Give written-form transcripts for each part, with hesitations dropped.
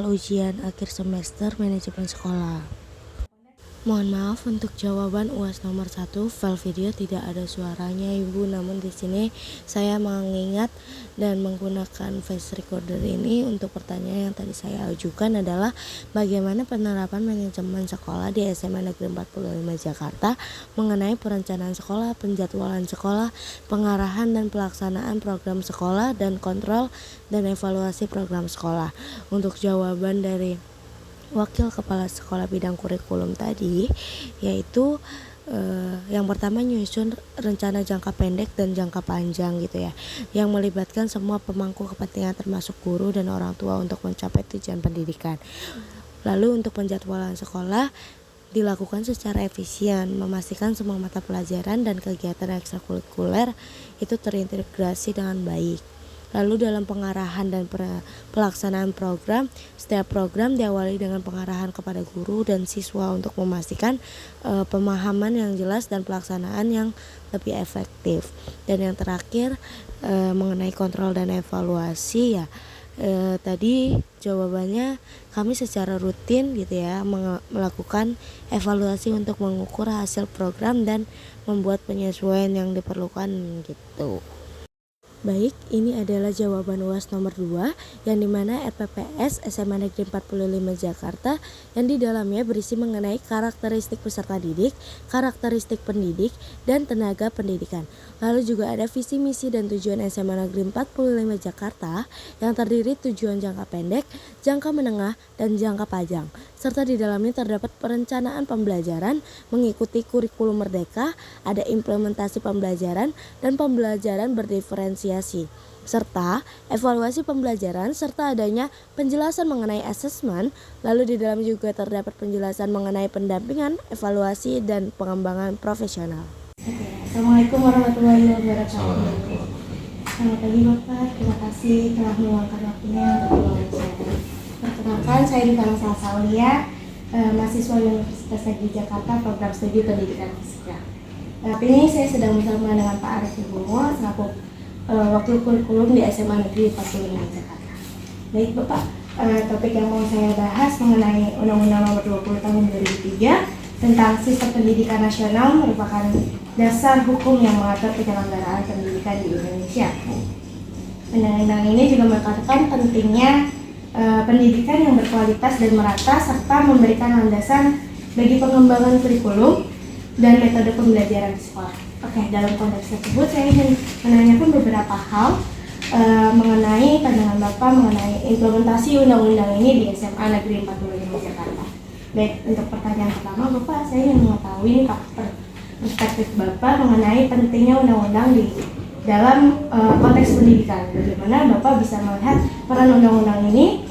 ujian akhir semester manajemen sekolah. Mohon maaf untuk jawaban UAS nomor 1 file video tidak ada suaranya Ibu, namun di sini saya mengingat dan menggunakan voice recorder ini untuk pertanyaan yang tadi saya ajukan adalah bagaimana penerapan manajemen sekolah di SMA Negeri 45 Jakarta mengenai perencanaan sekolah, penjadwalan sekolah, pengarahan dan pelaksanaan program sekolah, dan kontrol dan evaluasi program sekolah. Untuk jawaban dari Wakil Kepala Sekolah Bidang Kurikulum tadi, yaitu yang pertama nyusun rencana jangka pendek dan jangka panjang gitu ya, yang melibatkan semua pemangku kepentingan termasuk guru dan orang tua untuk mencapai tujuan pendidikan. Lalu untuk penjadwalan sekolah dilakukan secara efisien, memastikan semua mata pelajaran dan kegiatan ekstrakurikuler itu terintegrasi dengan baik. Lalu dalam pengarahan dan pelaksanaan program, setiap program diawali dengan pengarahan kepada guru dan siswa untuk memastikan pemahaman yang jelas dan pelaksanaan yang lebih efektif. Dan yang terakhir mengenai kontrol dan evaluasi ya, tadi jawabannya kami secara rutin gitu ya melakukan evaluasi untuk mengukur hasil program dan membuat penyesuaian yang diperlukan gitu. Baik, ini adalah jawaban UAS nomor 2 yang dimana RPPS SMA Negeri 45 Jakarta yang di dalamnya berisi mengenai karakteristik peserta didik, karakteristik pendidik, dan tenaga pendidikan. Lalu juga ada visi misi dan tujuan SMA Negeri 45 Jakarta yang terdiri tujuan jangka pendek, jangka menengah, dan jangka panjang. Serta di dalamnya terdapat perencanaan pembelajaran mengikuti kurikulum merdeka, ada implementasi pembelajaran dan pembelajaran berdiferensiasi, serta evaluasi pembelajaran serta adanya penjelasan mengenai asesmen. Lalu di dalam juga terdapat penjelasan mengenai pendampingan, evaluasi, dan pengembangan profesional. Assalamualaikum warahmatullahi wabarakatuh. Selamat pagi Bapak, terima kasih telah meluangkan waktunya untuk wawancara. Perkenalkan, saya Rifana Salsaulia, mahasiswa Universitas Negeri Jakarta, program studi pendidikan fisika. Tapi ini saya sedang bersama dengan Pak Arif Wibowo selaku Wakil Kurikulum di SMA Negeri 45 Jakarta. Baik Bapak, topik yang mau saya bahas mengenai Undang-Undang Nomor 20 Tahun 2003 tentang Sistem Pendidikan Nasional merupakan dasar hukum yang mengatur penyelenggaraan pendidikan di Indonesia. Undang-undang ini juga menekankan pentingnya pendidikan yang berkualitas dan merata serta memberikan landasan bagi pengembangan kurikulum dan metode pembelajaran di sekolah. Oke, dalam konteks tersebut saya ingin menanyakan beberapa hal mengenai pandangan Bapak mengenai implementasi undang-undang ini di SMA Negeri 45 Jakarta. Baik, untuk pertanyaan pertama Bapak, saya ingin mengetahui perspektif Bapak mengenai pentingnya undang-undang di dalam konteks pendidikan. Bagaimana Bapak bisa melihat peran undang-undang ini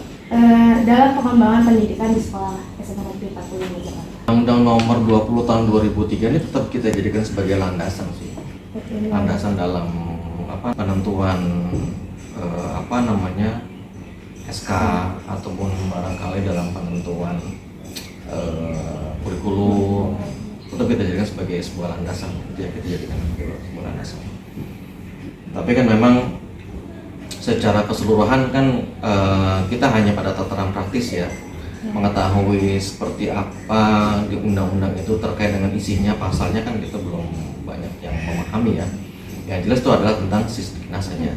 dalam pengembangan pendidikan di sekolah SMA Negeri 45 Jakarta? Undang-Undang Nomor 20 Tahun 2003 ini tetap kita jadikan sebagai landasan sih. Landasan dalam penentuan SK ataupun barangkali dalam penentuan kurikulum, tetap kita jadikan sebagai sebuah landasan. Kita jadikan sebagai sebuah landasan. Tapi kan memang secara keseluruhan kan kita hanya pada tataran praktis ya, mengetahui seperti apa di undang-undang itu terkait dengan isinya, pasalnya kan kita belum banyak yang memahami ya. Yang jelas itu adalah tentang sistemnya saja,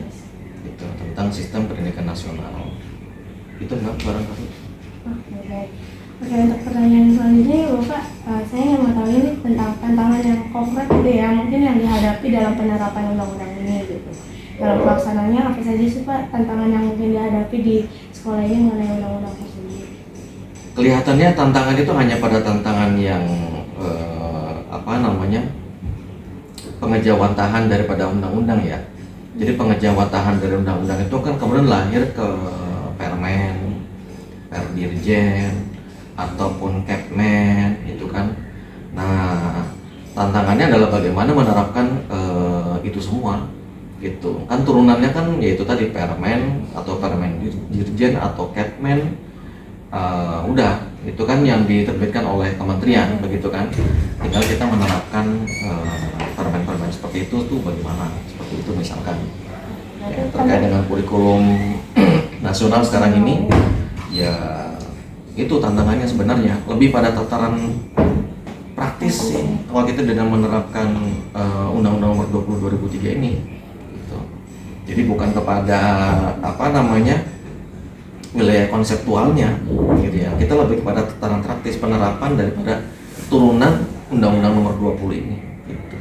itu tentang sistem pendidikan nasional. Itu barangkali. Oke, untuk pertanyaan selanjutnya Bapak, saya ingin mengetahui ini tentang tantangan yang konkret gitu ya, mungkin yang dihadapi dalam penerapan undang-undang ini gitu. Dalam pelaksanaannya apa saja sih Pak tantangan yang mungkin dihadapi di sekolah ini mengenai undang-undang tersebut? Kelihatannya tantangan itu hanya pada tantangan yang pengejawantahan daripada undang-undang ya. Jadi pengejawantahan dari undang-undang itu kan kemudian lahir ke Permen, Perdirjen, ataupun Kepmen itu kan. Nah, tantangannya adalah bagaimana menerapkan itu semua gitu. Kan turunannya kan yaitu tadi Permen atau Permen Dirjen atau Kepmen. Udah itu kan yang diterbitkan oleh kementerian begitu kan, tinggal kita menerapkan permen-permen seperti itu tuh bagaimana, seperti itu misalkan ya, terkait dengan kurikulum nasional sekarang ini ya itu tantangannya sebenarnya lebih pada tataran praktis sih kalau kita dalam menerapkan Undang-Undang Nomor 20 2003 ini gitu. Jadi bukan kepada wilayah konseptualnya gitu ya. Kita lebih kepada tataran praktis penerapan daripada turunan Undang-Undang Nomor 20 ini gitu.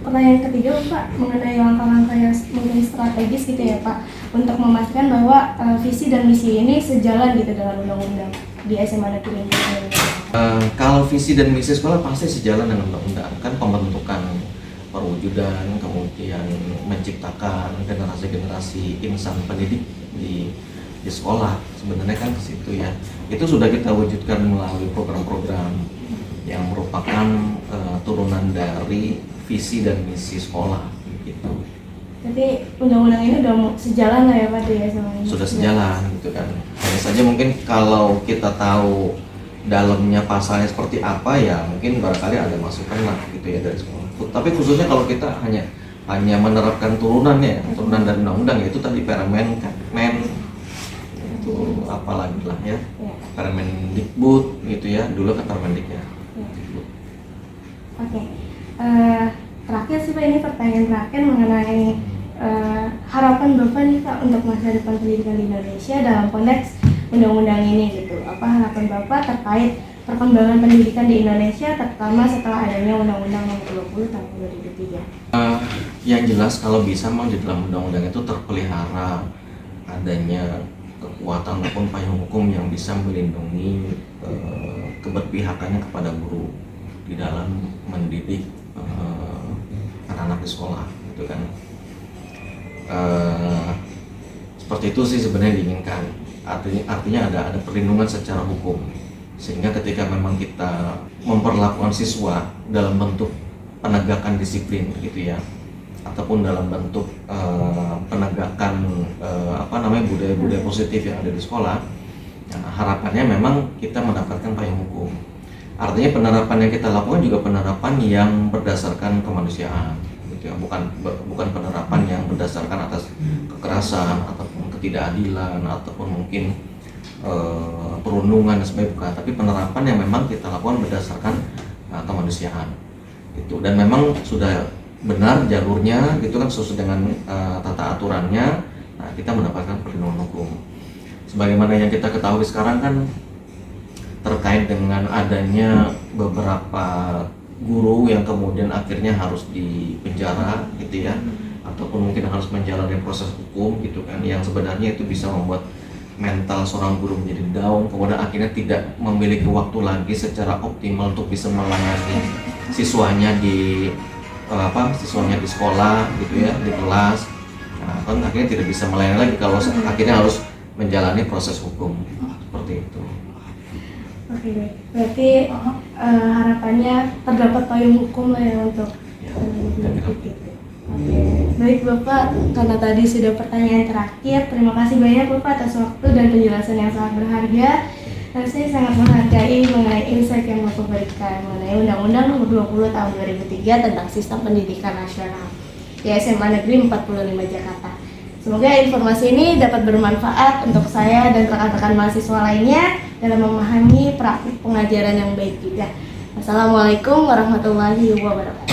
Pertanyaan ketiga Pak, mengenai langkah-langkah yang mungkin strategis gitu ya Pak, untuk memastikan bahwa visi dan misi ini sejalan gitu dengan undang-undang di SMA Negeri ini. Kalau visi dan misi sekolah pasti sejalan dengan undang-undang, kan pembentukan perwujudan, kemudian menciptakan generasi-generasi insan pendidik di sekolah, sebenarnya kan ke situ ya. Itu sudah kita wujudkan melalui program-program yang merupakan turunan dari visi dan misi sekolah gitu. Jadi undang-undang ini udah sejalan lah ya Pak ya sama ini? Sudah sejalan gitu kan. Hanya saja mungkin kalau kita tahu dalamnya pasalnya seperti apa ya mungkin barangkali ada masukan lah gitu ya dari sekolah. Tapi khususnya kalau kita hanya menerapkan turunan dari undang-undang, yaitu tadi Permen, Kepmen, itu apalagi lah ya, Permendikbud gitu ya, dulu kan Permendik ya. Oke. Terakhir sih Pak, ini pertanyaan terakhir mengenai harapan Bapak nih Pak untuk masa depan pendidikan di Indonesia dalam konteks undang-undang ini gitu. Apa harapan Bapak terkait perkembangan pendidikan di Indonesia terutama setelah adanya Undang-Undang Nomor 20 tahun 2003? Yang jelas kalau bisa memang di dalam undang-undang itu terpelihara adanya kekuatan maupun payung hukum yang bisa melindungi keberpihakannya kepada guru di dalam mendidik anak-anak di sekolah gitu kan. Seperti itu sih sebenarnya diinginkan. Artinya ada perlindungan secara hukum, sehingga ketika memang kita memperlakukan siswa dalam bentuk penegakan disiplin gitu ya, ataupun dalam bentuk penegakan budaya-budaya positif yang ada di sekolah, nah, harapannya memang kita mendapatkan payung hukum. Artinya penerapan yang kita lakukan juga penerapan yang berdasarkan kemanusiaan gitu ya, bukan penerapan yang berdasarkan atas kekerasan ataupun ketidakadilan ataupun mungkin perundungan dan sebagainya, bukan, tapi penerapan yang memang kita lakukan berdasarkan kemanusiaan itu, dan memang sudah benar jalurnya gitu kan, sesuai dengan tata aturannya. Nah, kita mendapatkan perlindungan hukum sebagaimana yang kita ketahui sekarang kan, terkait dengan adanya beberapa guru yang kemudian akhirnya harus dipenjara gitu ya, ataupun mungkin harus menjalani proses hukum gitu kan, yang sebenarnya itu bisa membuat mental seorang guru menjadi down, kemudian akhirnya tidak memiliki waktu lagi secara optimal untuk bisa melayani siswanya di sekolah gitu ya, di kelas. Nah, kan akhirnya tidak bisa melayani lagi kalau akhirnya harus menjalani proses hukum seperti itu. Oke, berarti harapannya terdapat payung hukum lah ya untuk Oke, baik Bapak, karena tadi sudah pertanyaan terakhir, terima kasih banyak Bapak atas waktu dan penjelasan yang sangat berharga. Dan saya sangat menghargai mengenai insight yang Bapak berikan mengenai Undang-Undang Nomor 20 Tahun 2003 tentang Sistem Pendidikan Nasional di SMA Negeri 45 Jakarta. Semoga informasi ini dapat bermanfaat untuk saya dan rekan-rekan mahasiswa lainnya dalam memahami praktik pengajaran yang baik juga. Wassalamualaikum warahmatullahi wabarakatuh.